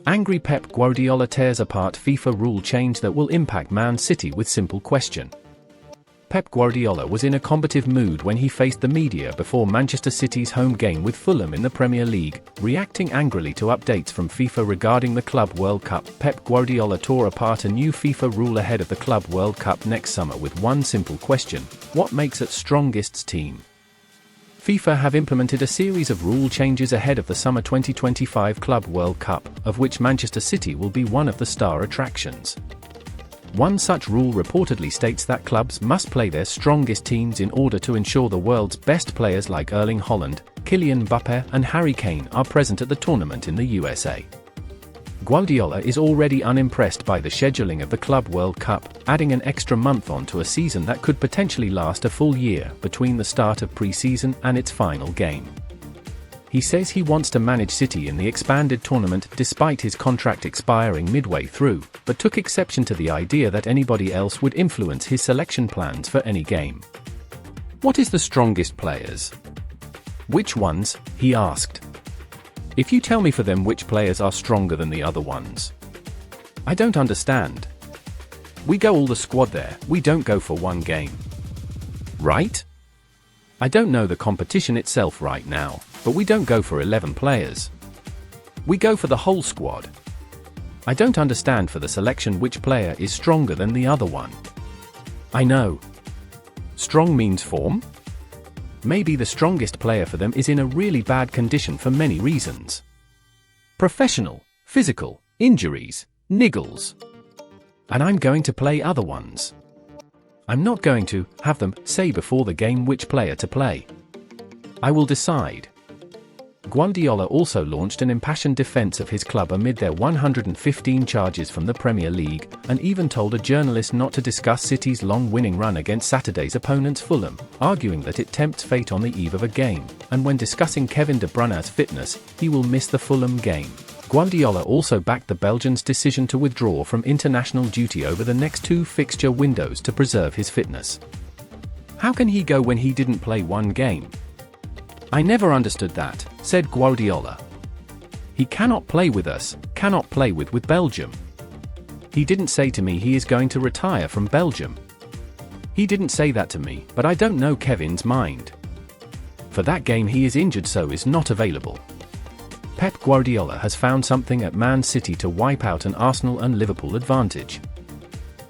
Angry Pep Guardiola tears apart FIFA rule change that will impact Man City with simple question. Pep Guardiola was in a combative mood when he faced the media before Manchester City's home game with Fulham in the Premier League, reacting angrily to updates from FIFA regarding the Club World Cup. Pep Guardiola tore apart a new FIFA rule ahead of the Club World Cup next summer with one simple question: what makes it strongest team? FIFA have implemented a series of rule changes ahead of the summer 2025 Club World Cup, of which Manchester City will be one of the star attractions. One such rule reportedly states that clubs must play their strongest teams in order to ensure the world's best players like Erling Haaland, Kylian Mbappe and Harry Kane are present at the tournament in the USA. Guardiola is already unimpressed by the scheduling of the Club World Cup, adding an extra month on to a season that could potentially last a full year between the start of pre-season and its final game. He says he wants to manage City in the expanded tournament despite his contract expiring midway through, but took exception to the idea that anybody else would influence his selection plans for any game. What is the strongest players? Which ones? He asked. If you tell me for them which players are stronger than the other ones. I don't understand. We go all the squad there, we don't go for one game. Right? I don't know the competition itself right now, but we don't go for 11 players. We go for the whole squad. I don't understand for the selection which player is stronger than the other one. I know. Strong means form? Maybe the strongest player for them is in a really bad condition for many reasons. Professional, physical, injuries, niggles. And I'm going to play other ones. I'm not going to have them say before the game which player to play. I will decide. Guardiola also launched an impassioned defense of his club amid their 115 charges from the Premier League, and even told a journalist not to discuss City's long winning run against Saturday's opponents Fulham, arguing that it tempts fate on the eve of a game, and when discussing Kevin De Bruyne's fitness, he will miss the Fulham game. Guardiola also backed the Belgian's decision to withdraw from international duty over the next two fixture windows to preserve his fitness. How can he go when he didn't play one game? I never understood that, said Guardiola. He cannot play with us, cannot play with Belgium. He didn't say to me he is going to retire from Belgium. He didn't say that to me, but I don't know Kevin's mind. For that game he is injured, so is not available. Pep Guardiola has found something at Man City to wipe out an Arsenal and Liverpool advantage.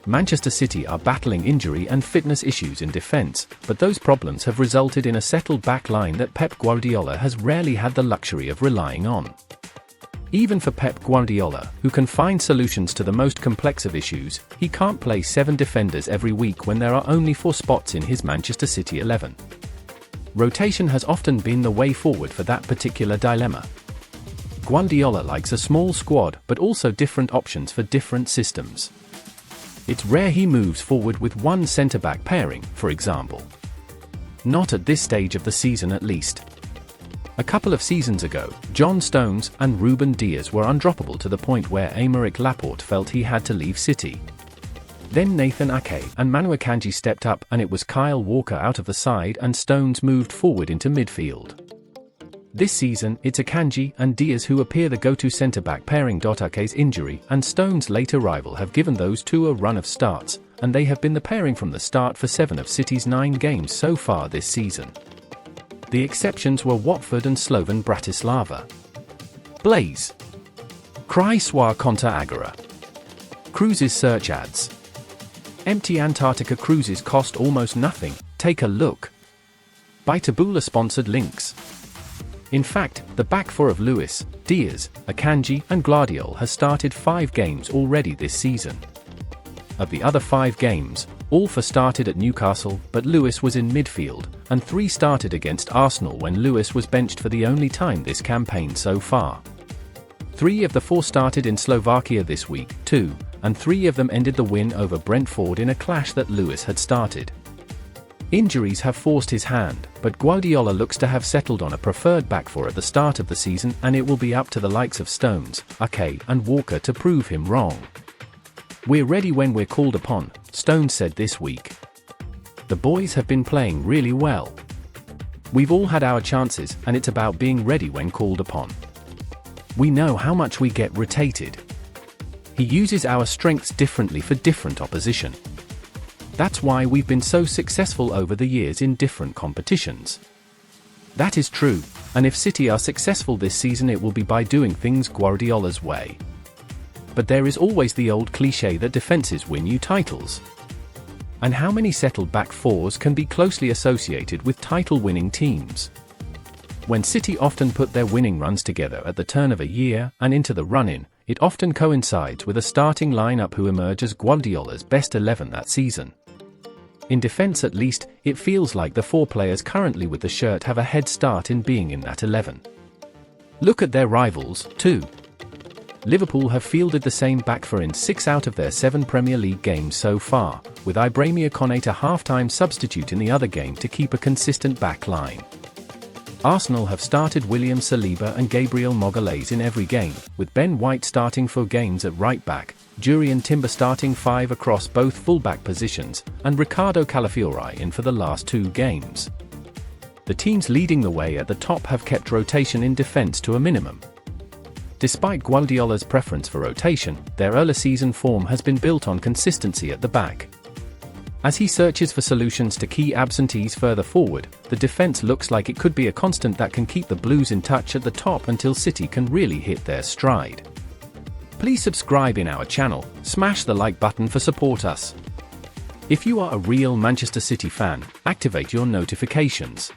Manchester City are battling injury and fitness issues in defence, but those problems have resulted in a settled back line that Pep Guardiola has rarely had the luxury of relying on. Even for Pep Guardiola, who can find solutions to the most complex of issues, he can't play 7 defenders every week when there are only 4 spots in his Manchester City 11. Rotation has often been the way forward for that particular dilemma. Guardiola likes a small squad but also different options for different systems. It's rare he moves forward with one centre-back pairing, for example. Not at this stage of the season at least. A couple of seasons ago, John Stones and Ruben Dias were undroppable to the point where Aymeric Laporte felt he had to leave City. Then Nathan Ake and Manu Akanji stepped up, and it was Kyle Walker out of the side and Stones moved forward into midfield. This season, it's Akanji and Dias who appear the go-to centre-back pairing. Ake's injury and Stones' late arrival have given those two a run of starts, and they have been the pairing from the start for 7 of City's 9 games so far this season. The exceptions were Watford and Slovan Bratislava. Blaze. Cry soir contra Agora. Cruises search ads. Empty Antarctica cruises cost almost nothing, take a look. By Taboola sponsored links. In fact, the back four of Lewis, Dias, Akanji and Guardiola has started 5 games already this season. Of the other 5 games, all 4 started at Newcastle, but Lewis was in midfield, and 3 started against Arsenal when Lewis was benched for the only time this campaign so far. 3 of the 4 started in Slovakia this week, too, and 3 of them ended the win over Brentford in a clash that Lewis had started. Injuries have forced his hand, but Guardiola looks to have settled on a preferred back four at the start of the season, and it will be up to the likes of Stones, Ake and Walker to prove him wrong. We're ready when we're called upon, Stones said this week. The boys have been playing really well. We've all had our chances, and it's about being ready when called upon. We know how much we get rotated. He uses our strengths differently for different opposition. That's why we've been so successful over the years in different competitions. That is true, and if City are successful this season, it will be by doing things Guardiola's way. But there is always the old cliché that defenses win you titles. And how many settled back fours can be closely associated with title-winning teams? When City often put their winning runs together at the turn of a year and into the run-in, it often coincides with a starting lineup who emerge as Guardiola's best 11 that season. In defense at least, it feels like the 4 players currently with the shirt have a head start in being in that 11. Look at their rivals, too. Liverpool have fielded the same back four in 6 out of their 7 Premier League games so far, with Ibrahima Konate a half-time substitute in the other game to keep a consistent back line. Arsenal have started William Saliba and Gabriel Magalhaes in every game, with Ben White starting 4 games at right-back, Jurriën Timber starting 5 across both full-back positions, and Ricardo Calafiori in for the last 2 games. The teams leading the way at the top have kept rotation in defense to a minimum. Despite Guardiola's preference for rotation, their early season form has been built on consistency at the back. As he searches for solutions to key absentees further forward, the defense looks like it could be a constant that can keep the Blues in touch at the top until City can really hit their stride. Please subscribe in our channel, smash the like button for support us. If you are a real Manchester City fan, activate your notifications.